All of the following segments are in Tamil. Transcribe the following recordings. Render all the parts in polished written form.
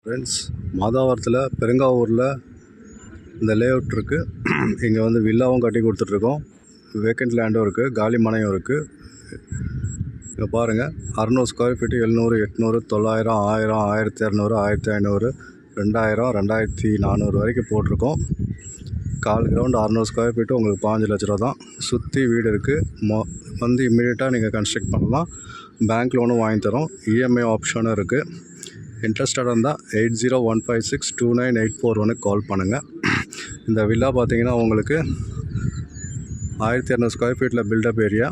ஃப்ரெண்ட்ஸ், மாதாவரத்தில் பெருங்காவூரில் இந்த லேஅவுட் இருக்குது. இங்கே வந்து வில்லாவும் கட்டி கொடுத்துட்ருக்கோம், வேக்கண்ட் லேண்டும் இருக்குது, காலி மனையும் இருக்குது. இங்கே பாருங்கள், 600 ஸ்கொயர் ஃபீட்டு 700, 800, 900, 1000, 1200, 1500, 2000, 2400 வரைக்கும் போட்டிருக்கோம். 4 கிரவுண்ட் 600 ஸ்கொயர் ஃபீட்டு உங்களுக்கு 15 லட்ச ரூபா தான். சுற்றி வீடு இருக்குது. வந்து இம்மிடியட்டாக நீங்கள் கன்ஸ்ட்ரக்ட் பண்ணலாம். பேங்க் லோனும் வாங்கி தரோம், இஎம்ஐ ஆப்ஷனும் இருக்குது. இன்ட்ரெஸ்டடாக இருந்தால் 8015629841 கால் பண்ணுங்கள். இந்த வில்லா பார்த்தீங்கன்னா உங்களுக்கு 1200 ஸ்கொயர் ஃபீட்டில் built up area,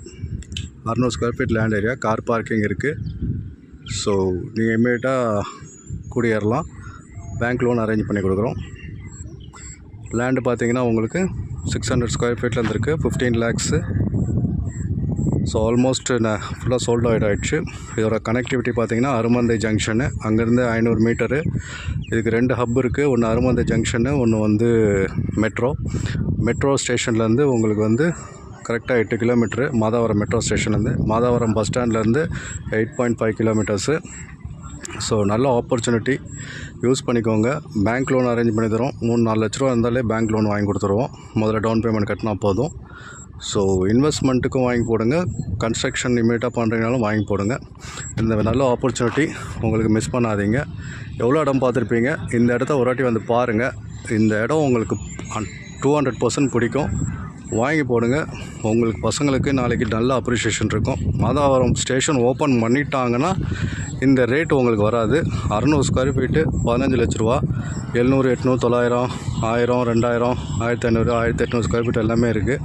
600 square feet land area, car parking இருக்குது. ஸோ நீங்கள் இம்மீடியட்டாக குடியேறலாம். பேங்க் லோன் அரேஞ்ச் பண்ணி கொடுக்குறோம். லேண்டு பார்த்தீங்கன்னா உங்களுக்கு 600 ஸ்கொயர் ஃபீட்டில் இருந்துருக்கு, 15 lakhs. ஸோ ஆல்மோஸ்ட் நான் ஃபுல்லாக சோல்ட் அவுட் ஆகிடுச்சு. இதோட கனெக்டிவிட்டி பார்த்திங்கன்னா அருமந்தை ஜங்ஷனு, அங்கேருந்து 500 மீட்டரு. இதுக்கு 2 ஹப் இருக்குது. ஒன்று அருமந்தை ஜங்ஷனு, ஒன்று வந்து மெட்ரோ ஸ்டேஷன்லேருந்து உங்களுக்கு வந்து கரெக்டாக 8 கிலோமீட்ரு. மாதாவரம் மெட்ரோ ஸ்டேஷன்லேருந்து, மாதாவரம் பஸ் ஸ்டாண்ட்லேருந்து 8.5 கிலோமீட்டர்ஸு. ஸோ நல்ல ஆப்பர்ச்சுனிட்டி, யூஸ் பண்ணிக்கோங்க. பேங்க் லோன் அரேஞ்ச் பண்ணி தரோம். 3-4 லட்ச ரூபா இருந்தாலே பேங்க் லோன் வாங்கி கொடுத்துருவோம். முதல்ல டவுன் பேமெண்ட் கட்டினா போதும். ஸோ இன்வெஸ்ட்மெண்ட்டுக்கும் வாங்கி போடுங்க, கன்ஸ்ட்ரக்ஷன் இமீடியட்டாக பண்ணுறீங்கனாலும் வாங்கி போடுங்க. இந்த நல்ல ஆப்பர்ச்சுனிட்டி உங்களுக்கு மிஸ் பண்ணாதீங்க. எவ்வளோ இடம் பார்த்துருப்பீங்க, இந்த இடத்த ஒரு வாட்டி வந்து பாருங்கள். இந்த இடம் உங்களுக்கு 200% பிடிக்கும். வாங்கி போடுங்க. உங்களுக்கு பசங்களுக்கு நாளைக்கு நல்ல அப்ரிஷியேஷன் இருக்கும். மாதாவரம் ஸ்டேஷன் ஓப்பன் பண்ணிட்டாங்கன்னா இந்த ரேட்டு உங்களுக்கு வராது. 600 ஸ்கொயர் ஃபீட்டு 15 லட்ச ரூபா. 700, 800, 900, 1000, 2000, 1500, 1800 ஸ்கொயர் ஃபீட் எல்லாமே இருக்குது.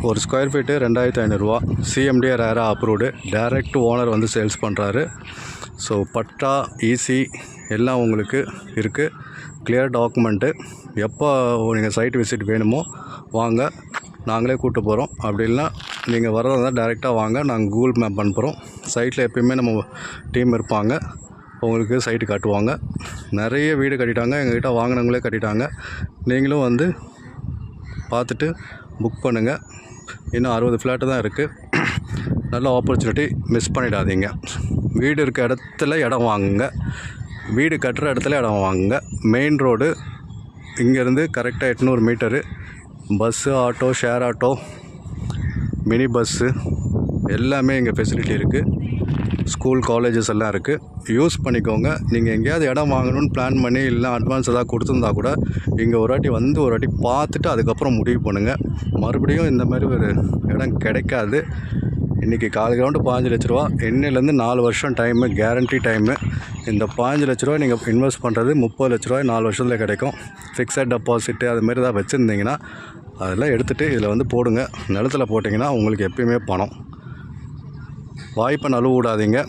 ஒரு ஸ்கொயர் ஃபீட்டு 2500 ரூபா. சிஎம்டிஏ ரேரா அப்ரூவ்டு. டைரக்ட் ஓனர் வந்து சேல்ஸ் பண்ணுறாரு. ஸோ பட்டா, ஈசி எல்லாம் உங்களுக்கு இருக்குது. Clear document. எப்போ நீங்கள் சைட் விசிட் வேணுமோ வாங்க, நாங்களே கூப்பிட்டு போகிறோம். அப்படி இல்லைனா நீங்கள் வரதா இருந்தால் டைரெக்டாக வாங்க, நாங்கள் கூகுள் மேப் அனுப்புகிறோம். சைட்டில் எப்பயுமே நம்ம டீம் இருப்பாங்க, உங்களுக்கு சைட்டு காட்டுவாங்க. நிறைய வீடு கட்டிட்டாங்க, எங்கள்கிட்ட வாங்கினவங்களே கட்டிட்டாங்க. நீங்களும் வந்து பார்த்துட்டு புக் பண்ணுங்கள். இன்னும் 60 ஃப்ளாட்டு தான் இருக்குது. நல்ல ஆப்பர்ச்சுனிட்டி, மிஸ் பண்ணிடாதீங்க. வீடு இருக்க இடத்துல இடம் வாங்குங்க, வீடு கட்டுற இடத்துல இடம் வாங்குங்க. மெயின் ரோடு இங்கேருந்து கரெக்டாக 800 metre. Bus, auto, share auto, mini bus எல்லாமே இங்கே ஃபெசிலிட்டி இருக்குது. ஸ்கூல், காலேஜஸ் எல்லாம் இருக்குது. யூஸ் பண்ணிக்கோங்க. நீங்கள் எங்கேயாவது இடம் வாங்கணும்னு பிளான் பண்ணி இல்லை அட்வான்ஸ் எதாவது கொடுத்துருந்தா கூட இங்கே ஒரு வாட்டி பார்த்துட்டு அதுக்கப்புறம் முடிவு பண்ணுங்கள். மறுபடியும் இந்த மாதிரி ஒரு இடம் கிடைக்காது. இன்றைக்கி 4 கிரவுண்டு 15 லட்ச ரூபா. இன்னிலேருந்து 4 வருஷம் டைமு, கேரண்டி டைமு. இந்த 15 லட்ச ரூபா நீங்கள் இன்வெஸ்ட் பண்ணுறது 30 லட்ச ரூபாய் 4 வருஷத்தில் கிடைக்கும். ஃபிக்ஸட் டெபாசிட்டு அதுமாரி தான் வச்சுருந்தீங்கன்னா அதெல்லாம் எடுத்துகிட்டு இதில் வந்து போடுங்க. நிலத்தில் போட்டிங்கன்னா உங்களுக்கு எப்பயுமே பணம். வாய்ப்பை நழுவ விடாதீங்க.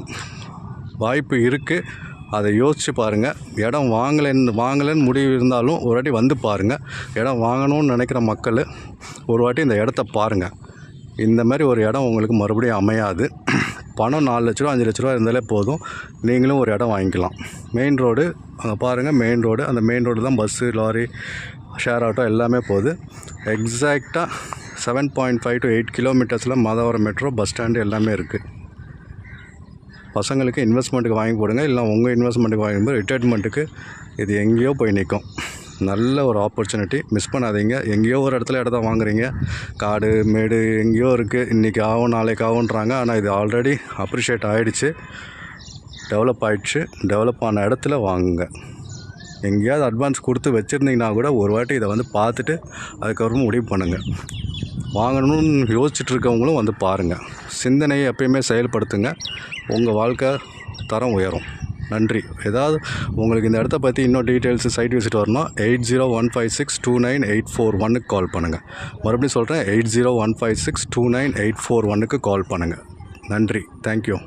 வாய்ப்பு இருக்குது, அதை யோசித்து பாருங்கள். இடம் வாங்கலைன்னு முடிவு இருந்தாலும் ஒரு வாட்டி வந்து பாருங்கள். இடம் வாங்கணும்னு நினைக்கிற மக்கள் ஒரு வாட்டி இந்த இடத்த பாருங்கள். இந்த மாதிரி ஒரு இடம் உங்களுக்கு மறுபடியும் அமையாது. பணம் 4 லட்ச ரூபா 5 லட்ச ரூபா இருந்தாலே போதும், நீங்களும் ஒரு இடம் வாங்கிக்கலாம். மெயின் ரோடு அங்கே பாருங்கள், மெயின் ரோடு. அந்த மெயின் ரோடு தான் பஸ்ஸு, லாரி, ஷேர் ஆட்டோ எல்லாமே போகுது. எக்ஸாக்டாக 7.5 to 8 கிலோமீட்டர்ஸில் மாதாவரம் மெட்ரோ பஸ் ஸ்டாண்டு எல்லாமே இருக்குது. பசங்களுக்கு இன்வெஸ்ட்மெண்ட்டுக்கு வாங்கி போடுங்க. இல்லை உங்கள் இன்வெஸ்ட்மெண்ட்டுக்கு வாங்கும்போது ரிட்டையர்மெண்ட்டுக்கு இது எங்கேயோ போய் நிற்கும். நல்ல ஒரு ஆப்பர்ச்சுனிட்டி, மிஸ் பண்ணாதீங்க. எங்கேயோ ஒரு இடத்துல இடத்த வாங்குறீங்க, காடு மேடு எங்கேயோ இருக்குது, இன்றைக்கி ஆகும் நாளைக்கு ஆகுன்றாங்க. ஆனால் இது ஆல்ரெடி அப்ரிஷியேட் ஆகிடுச்சு, டெவலப் ஆகிடுச்சு. டெவலப் ஆன இடத்துல வாங்குங்க. எங்கேயாவது அட்வான்ஸ் கொடுத்து வச்சுருந்தீங்கன்னா கூட ஒரு வாட்டி இதை வந்து பார்த்துட்டு அதுக்கப்புறமா முடிவு பண்ணுங்கள். வாங்கணும்னு யோசிச்சுட்டு இருக்கவங்களும் வந்து பாருங்கள். சிந்தனையை எப்பயுமே செயல்படுத்துங்க, உங்கள் வாழ்க்கை தரம் உயரும். நன்றி. ஏதாவது உங்களுக்கு இந்த இடத்த பற்றி இன்னும் டீட்டெயில்ஸு, சைட் விசிட் வரணும், 8015629841 கால் பண்ணுங்கள். மறுபடியும் சொல்கிறேன், 8015629841 கால் பண்ணுங்கள். நன்றி. தேங்க்யூ.